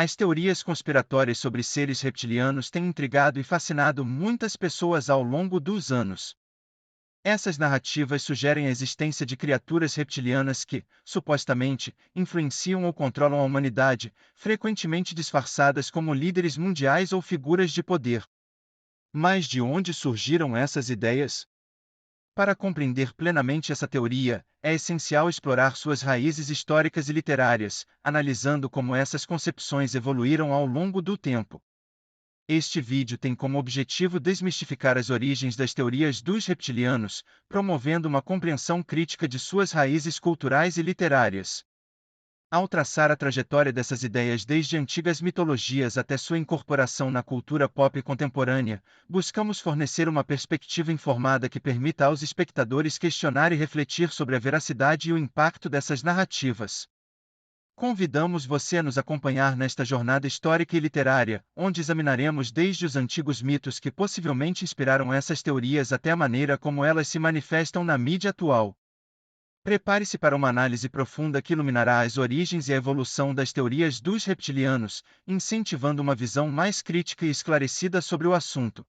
As teorias conspiratórias sobre seres reptilianos têm intrigado e fascinado muitas pessoas ao longo dos anos. Essas narrativas sugerem a existência de criaturas reptilianas que, supostamente, influenciam ou controlam a humanidade, frequentemente disfarçadas como líderes mundiais ou figuras de poder. Mas de onde surgiram essas ideias? Para compreender plenamente essa teoria, é essencial explorar suas raízes históricas e literárias, analisando como essas concepções evoluíram ao longo do tempo. Este vídeo tem como objetivo desmistificar as origens das teorias dos reptilianos, promovendo uma compreensão crítica de suas raízes culturais e literárias. Ao traçar a trajetória dessas ideias desde antigas mitologias até sua incorporação na cultura pop contemporânea, buscamos fornecer uma perspectiva informada que permita aos espectadores questionar e refletir sobre a veracidade e o impacto dessas narrativas. Convidamos você a nos acompanhar nesta jornada histórica e literária, onde examinaremos desde os antigos mitos que possivelmente inspiraram essas teorias até a maneira como elas se manifestam na mídia atual. Prepare-se para uma análise profunda que iluminará as origens e a evolução das teorias dos reptilianos, incentivando uma visão mais crítica e esclarecida sobre o assunto.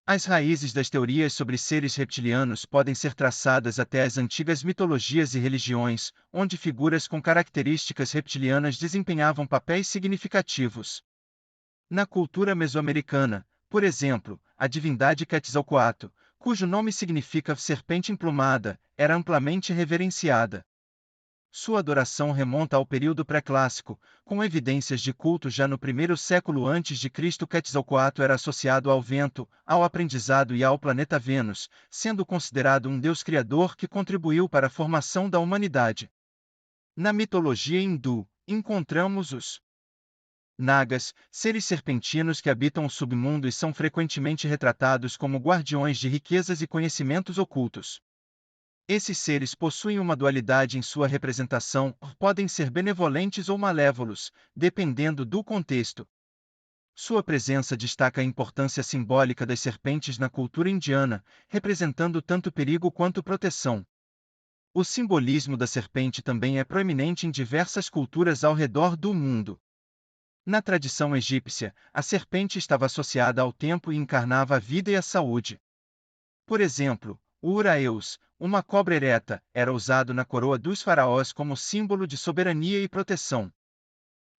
As raízes das teorias sobre seres reptilianos podem ser traçadas até as antigas mitologias e religiões, onde figuras com características reptilianas desempenhavam papéis significativos. Na cultura mesoamericana, por exemplo, a divindade Quetzalcoatl, cujo nome significa serpente emplumada, era amplamente reverenciada. Sua adoração remonta ao período pré-clássico, com evidências de culto já no primeiro século a.C. Quetzalcoatl era associado ao vento, ao aprendizado e ao planeta Vênus, sendo considerado um deus criador que contribuiu para a formação da humanidade. Na mitologia hindu, encontramos os Nagas, seres serpentinos que habitam o submundo e são frequentemente retratados como guardiões de riquezas e conhecimentos ocultos. Esses seres possuem uma dualidade em sua representação, podem ser benevolentes ou malévolos, dependendo do contexto. Sua presença destaca a importância simbólica das serpentes na cultura indiana, representando tanto perigo quanto proteção. O simbolismo da serpente também é proeminente em diversas culturas ao redor do mundo. Na tradição egípcia, a serpente estava associada ao tempo e encarnava a vida e a saúde. Por exemplo, o Uraeus, uma cobra ereta, era usado na coroa dos faraós como símbolo de soberania e proteção.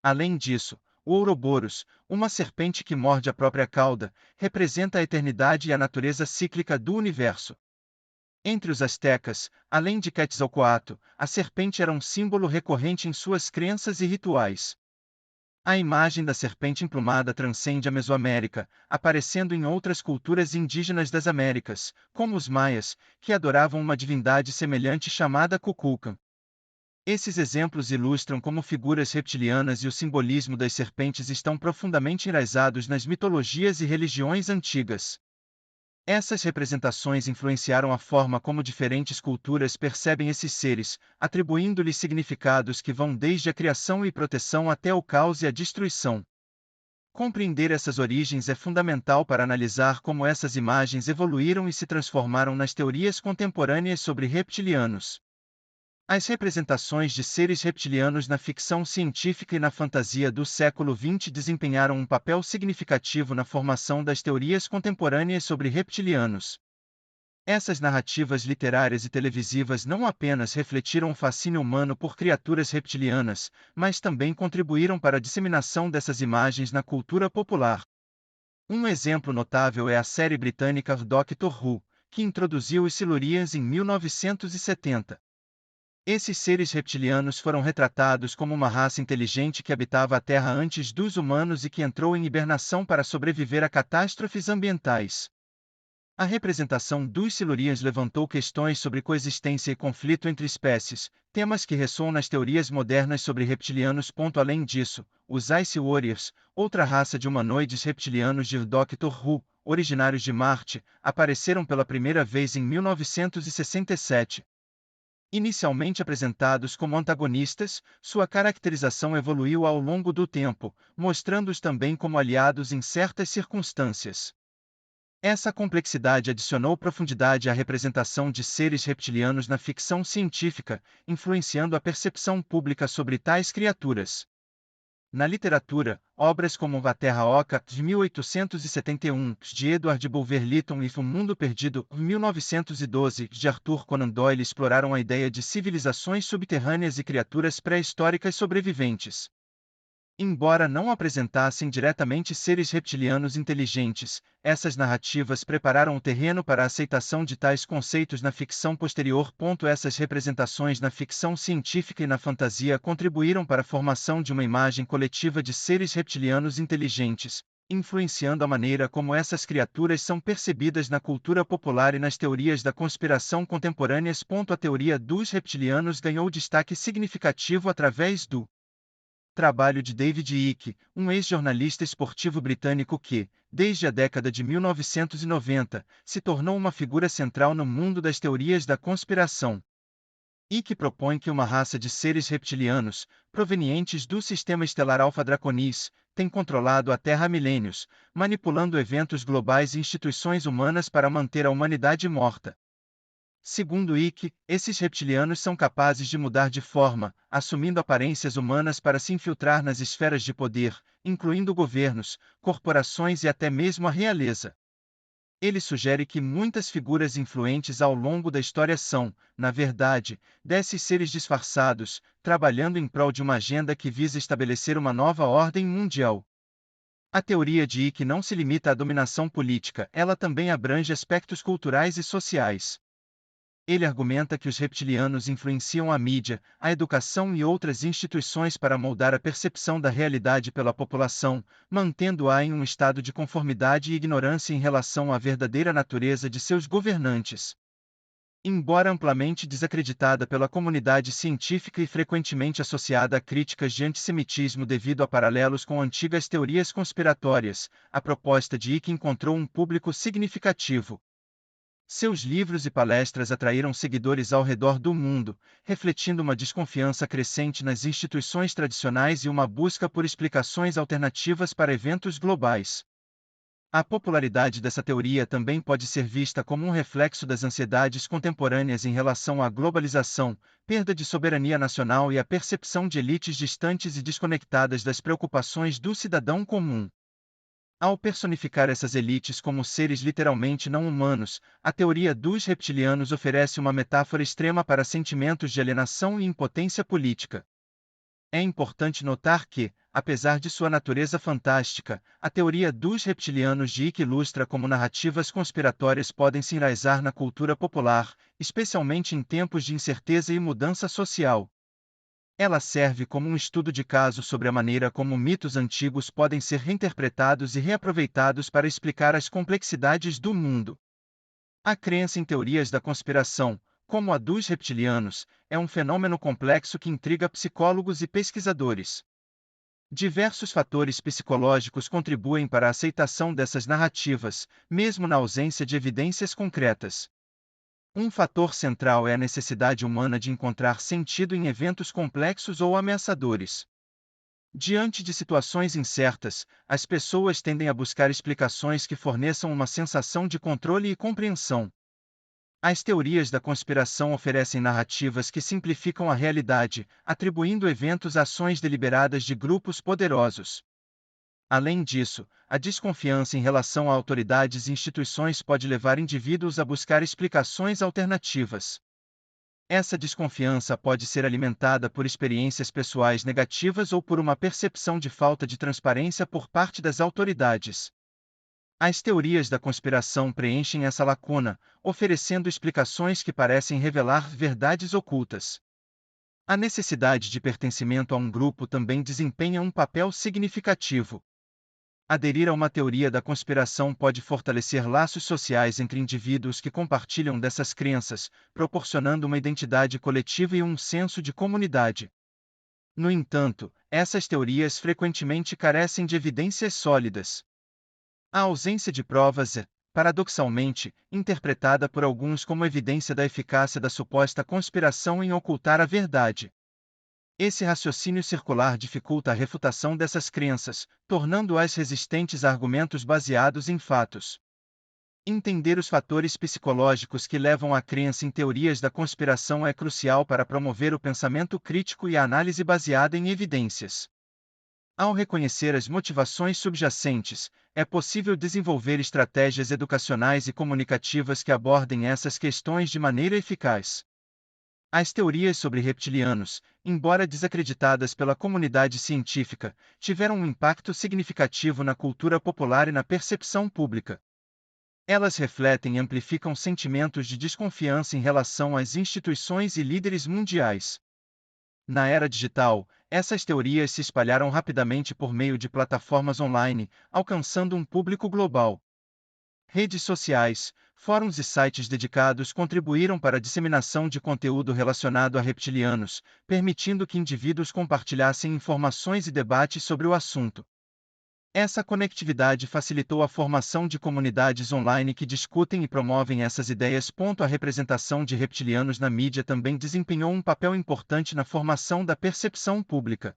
Além disso, o Ouroboros, uma serpente que morde a própria cauda, representa a eternidade e a natureza cíclica do universo. Entre os astecas, além de Quetzalcoatl, a serpente era um símbolo recorrente em suas crenças e rituais. A imagem da serpente emplumada transcende a Mesoamérica, aparecendo em outras culturas indígenas das Américas, como os maias, que adoravam uma divindade semelhante chamada Kukulkan. Esses exemplos ilustram como figuras reptilianas e o simbolismo das serpentes estão profundamente enraizados nas mitologias e religiões antigas. Essas representações influenciaram a forma como diferentes culturas percebem esses seres, atribuindo-lhes significados que vão desde a criação e proteção até o caos e a destruição. Compreender essas origens é fundamental para analisar como essas imagens evoluíram e se transformaram nas teorias contemporâneas sobre reptilianos. As representações de seres reptilianos na ficção científica e na fantasia do século XX desempenharam um papel significativo na formação das teorias contemporâneas sobre reptilianos. Essas narrativas literárias e televisivas não apenas refletiram o fascínio humano por criaturas reptilianas, mas também contribuíram para a disseminação dessas imagens na cultura popular. Um exemplo notável é a série britânica Doctor Who, que introduziu os Silurians em 1970. Esses seres reptilianos foram retratados como uma raça inteligente que habitava a Terra antes dos humanos e que entrou em hibernação para sobreviver a catástrofes ambientais. A representação dos Silurians levantou questões sobre coexistência e conflito entre espécies, temas que ressoam nas teorias modernas sobre reptilianos. Além disso, os Ice Warriors, outra raça de humanoides reptilianos de Doctor Who, originários de Marte, apareceram pela primeira vez em 1967. Inicialmente apresentados como antagonistas, sua caracterização evoluiu ao longo do tempo, mostrando-os também como aliados em certas circunstâncias. Essa complexidade adicionou profundidade à representação de seres reptilianos na ficção científica, influenciando a percepção pública sobre tais criaturas. Na literatura, obras como A Terra Oca, de 1871, de Edward Bulwer Lytton e O Mundo Perdido, de 1912, de Arthur Conan Doyle exploraram a ideia de civilizações subterrâneas e criaturas pré-históricas sobreviventes. Embora não apresentassem diretamente seres reptilianos inteligentes, essas narrativas prepararam o terreno para a aceitação de tais conceitos na ficção posterior. Essas representações na ficção científica e na fantasia contribuíram para a formação de uma imagem coletiva de seres reptilianos inteligentes, influenciando a maneira como essas criaturas são percebidas na cultura popular e nas teorias da conspiração contemporâneas. A teoria dos reptilianos ganhou destaque significativo através do trabalho de David Icke, um ex-jornalista esportivo britânico que, desde a década de 1990, se tornou uma figura central no mundo das teorias da conspiração. Icke propõe que uma raça de seres reptilianos, provenientes do sistema estelar Alpha Draconis, tem controlado a Terra há milênios, manipulando eventos globais e instituições humanas para manter a humanidade morta. Segundo Icke, esses reptilianos são capazes de mudar de forma, assumindo aparências humanas para se infiltrar nas esferas de poder, incluindo governos, corporações e até mesmo a realeza. Ele sugere que muitas figuras influentes ao longo da história são, na verdade, desses seres disfarçados, trabalhando em prol de uma agenda que visa estabelecer uma nova ordem mundial. A teoria de Icke não se limita à dominação política, ela também abrange aspectos culturais e sociais. Ele argumenta que os reptilianos influenciam a mídia, a educação e outras instituições para moldar a percepção da realidade pela população, mantendo-a em um estado de conformidade e ignorância em relação à verdadeira natureza de seus governantes. Embora amplamente desacreditada pela comunidade científica e frequentemente associada a críticas de antissemitismo devido a paralelos com antigas teorias conspiratórias, a proposta de Icke encontrou um público significativo. Seus livros e palestras atraíram seguidores ao redor do mundo, refletindo uma desconfiança crescente nas instituições tradicionais e uma busca por explicações alternativas para eventos globais. A popularidade dessa teoria também pode ser vista como um reflexo das ansiedades contemporâneas em relação à globalização, perda de soberania nacional e a percepção de elites distantes e desconectadas das preocupações do cidadão comum. Ao personificar essas elites como seres literalmente não humanos, a teoria dos reptilianos oferece uma metáfora extrema para sentimentos de alienação e impotência política. É importante notar que, apesar de sua natureza fantástica, a teoria dos reptilianos de Icke ilustra como narrativas conspiratórias podem se enraizar na cultura popular, especialmente em tempos de incerteza e mudança social. Ela serve como um estudo de caso sobre a maneira como mitos antigos podem ser reinterpretados e reaproveitados para explicar as complexidades do mundo. A crença em teorias da conspiração, como a dos reptilianos, é um fenômeno complexo que intriga psicólogos e pesquisadores. Diversos fatores psicológicos contribuem para a aceitação dessas narrativas, mesmo na ausência de evidências concretas. Um fator central é a necessidade humana de encontrar sentido em eventos complexos ou ameaçadores. Diante de situações incertas, as pessoas tendem a buscar explicações que forneçam uma sensação de controle e compreensão. As teorias da conspiração oferecem narrativas que simplificam a realidade, atribuindo eventos a ações deliberadas de grupos poderosos. Além disso, a desconfiança em relação a autoridades e instituições pode levar indivíduos a buscar explicações alternativas. Essa desconfiança pode ser alimentada por experiências pessoais negativas ou por uma percepção de falta de transparência por parte das autoridades. As teorias da conspiração preenchem essa lacuna, oferecendo explicações que parecem revelar verdades ocultas. A necessidade de pertencimento a um grupo também desempenha um papel significativo. Aderir a uma teoria da conspiração pode fortalecer laços sociais entre indivíduos que compartilham dessas crenças, proporcionando uma identidade coletiva e um senso de comunidade. No entanto, essas teorias frequentemente carecem de evidências sólidas. A ausência de provas é, paradoxalmente, interpretada por alguns como evidência da eficácia da suposta conspiração em ocultar a verdade. Esse raciocínio circular dificulta a refutação dessas crenças, tornando-as resistentes a argumentos baseados em fatos. Entender os fatores psicológicos que levam à crença em teorias da conspiração é crucial para promover o pensamento crítico e a análise baseada em evidências. Ao reconhecer as motivações subjacentes, é possível desenvolver estratégias educacionais e comunicativas que abordem essas questões de maneira eficaz. As teorias sobre reptilianos, embora desacreditadas pela comunidade científica, tiveram um impacto significativo na cultura popular e na percepção pública. Elas refletem e amplificam sentimentos de desconfiança em relação às instituições e líderes mundiais. Na era digital, essas teorias se espalharam rapidamente por meio de plataformas online, alcançando um público global. Redes sociais, fóruns e sites dedicados contribuíram para a disseminação de conteúdo relacionado a reptilianos, permitindo que indivíduos compartilhassem informações e debates sobre o assunto. Essa conectividade facilitou a formação de comunidades online que discutem e promovem essas ideias. A representação de reptilianos na mídia também desempenhou um papel importante na formação da percepção pública.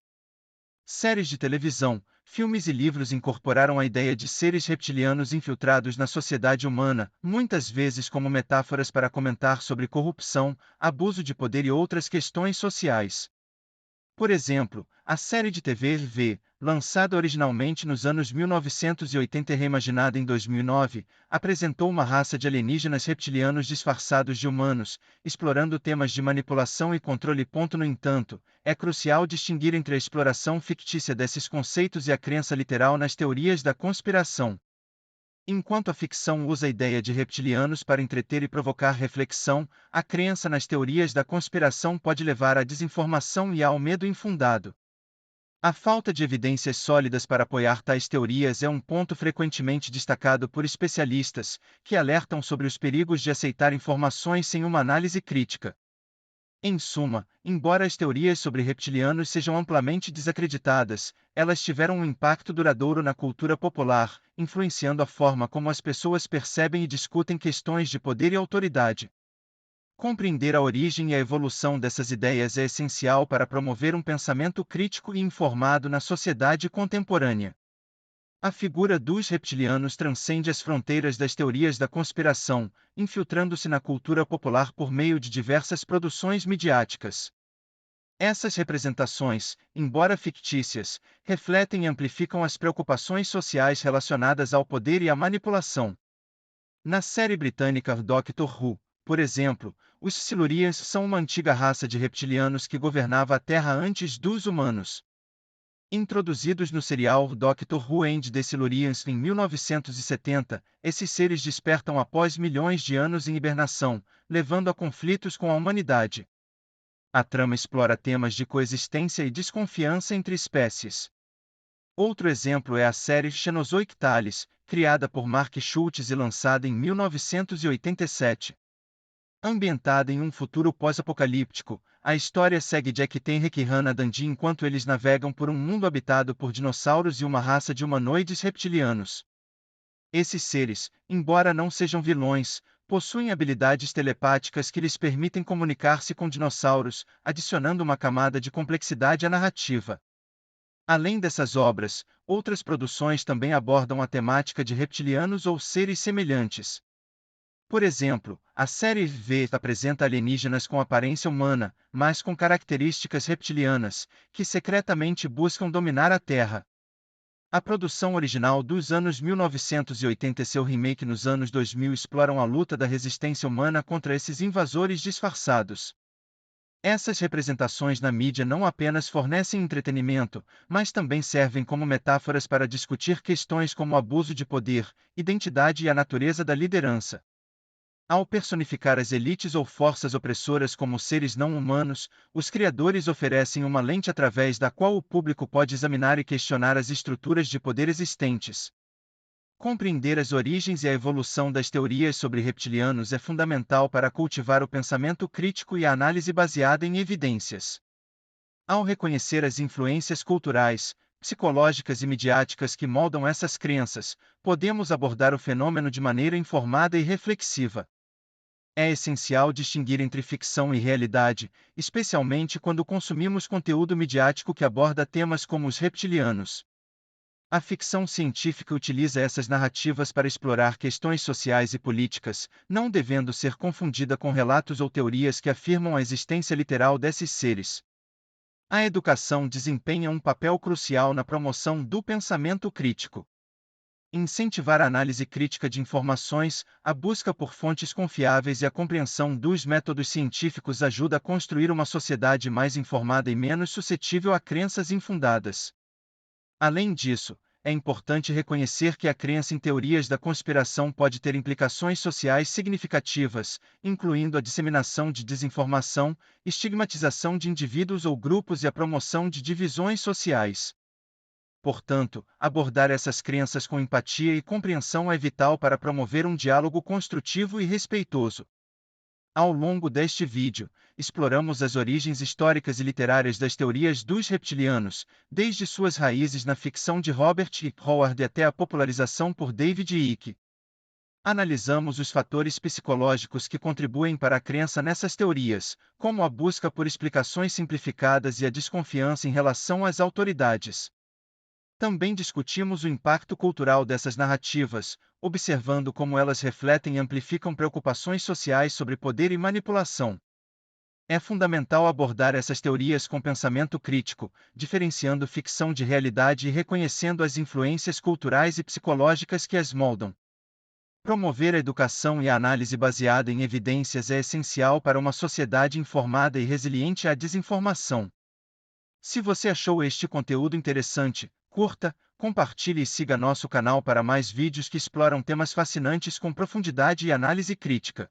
Séries de televisão, filmes e livros incorporaram a ideia de seres reptilianos infiltrados na sociedade humana, muitas vezes como metáforas para comentar sobre corrupção, abuso de poder e outras questões sociais. Por exemplo, a série de TV V, lançada originalmente nos anos 1980 e reimaginada em 2009, apresentou uma raça de alienígenas reptilianos disfarçados de humanos, explorando temas de manipulação e controle. No entanto, é crucial distinguir entre a exploração fictícia desses conceitos e a crença literal nas teorias da conspiração. Enquanto a ficção usa a ideia de reptilianos para entreter e provocar reflexão, a crença nas teorias da conspiração pode levar à desinformação e ao medo infundado. A falta de evidências sólidas para apoiar tais teorias é um ponto frequentemente destacado por especialistas, que alertam sobre os perigos de aceitar informações sem uma análise crítica. Em suma, embora as teorias sobre reptilianos sejam amplamente desacreditadas, elas tiveram um impacto duradouro na cultura popular, influenciando a forma como as pessoas percebem e discutem questões de poder e autoridade. Compreender a origem e a evolução dessas ideias é essencial para promover um pensamento crítico e informado na sociedade contemporânea. A figura dos reptilianos transcende as fronteiras das teorias da conspiração, infiltrando-se na cultura popular por meio de diversas produções midiáticas. Essas representações, embora fictícias, refletem e amplificam as preocupações sociais relacionadas ao poder e à manipulação. Na série britânica Doctor Who, por exemplo, os Silurians são uma antiga raça de reptilianos que governava a Terra antes dos humanos. Introduzidos no serial Doctor Who and the Silurians em 1970, esses seres despertam após milhões de anos em hibernação, levando a conflitos com a humanidade. A trama explora temas de coexistência e desconfiança entre espécies. Outro exemplo é a série Cenozoic Tales, criada por Mark Schultz e lançada em 1987. Ambientada em um futuro pós-apocalíptico, a história segue Jack Tenrick e Hannah Dundee enquanto eles navegam por um mundo habitado por dinossauros e uma raça de humanoides reptilianos. Esses seres, embora não sejam vilões, possuem habilidades telepáticas que lhes permitem comunicar-se com dinossauros, adicionando uma camada de complexidade à narrativa. Além dessas obras, outras produções também abordam a temática de reptilianos ou seres semelhantes. Por exemplo, a série V apresenta alienígenas com aparência humana, mas com características reptilianas, que secretamente buscam dominar a Terra. A produção original dos anos 1980 e seu remake nos anos 2000 exploram a luta da resistência humana contra esses invasores disfarçados. Essas representações na mídia não apenas fornecem entretenimento, mas também servem como metáforas para discutir questões como o abuso de poder, identidade e a natureza da liderança. Ao personificar as elites ou forças opressoras como seres não humanos, os criadores oferecem uma lente através da qual o público pode examinar e questionar as estruturas de poder existentes. Compreender as origens e a evolução das teorias sobre reptilianos é fundamental para cultivar o pensamento crítico e a análise baseada em evidências. Ao reconhecer as influências culturais, psicológicas e midiáticas que moldam essas crenças, podemos abordar o fenômeno de maneira informada e reflexiva. É essencial distinguir entre ficção e realidade, especialmente quando consumimos conteúdo midiático que aborda temas como os reptilianos. A ficção científica utiliza essas narrativas para explorar questões sociais e políticas, não devendo ser confundida com relatos ou teorias que afirmam a existência literal desses seres. A educação desempenha um papel crucial na promoção do pensamento crítico. Incentivar a análise crítica de informações, a busca por fontes confiáveis e a compreensão dos métodos científicos ajuda a construir uma sociedade mais informada e menos suscetível a crenças infundadas. Além disso, é importante reconhecer que a crença em teorias da conspiração pode ter implicações sociais significativas, incluindo a disseminação de desinformação, estigmatização de indivíduos ou grupos e a promoção de divisões sociais. Portanto, abordar essas crenças com empatia e compreensão é vital para promover um diálogo construtivo e respeitoso. Ao longo deste vídeo, exploramos as origens históricas e literárias das teorias dos reptilianos, desde suas raízes na ficção de Robert E. Howard até a popularização por David Icke. Analisamos os fatores psicológicos que contribuem para a crença nessas teorias, como a busca por explicações simplificadas e a desconfiança em relação às autoridades. Também discutimos o impacto cultural dessas narrativas, observando como elas refletem e amplificam preocupações sociais sobre poder e manipulação. É fundamental abordar essas teorias com pensamento crítico, diferenciando ficção de realidade e reconhecendo as influências culturais e psicológicas que as moldam. Promover a educação e a análise baseada em evidências é essencial para uma sociedade informada e resiliente à desinformação. Se você achou este conteúdo interessante, curta, compartilhe e siga nosso canal para mais vídeos que exploram temas fascinantes com profundidade e análise crítica.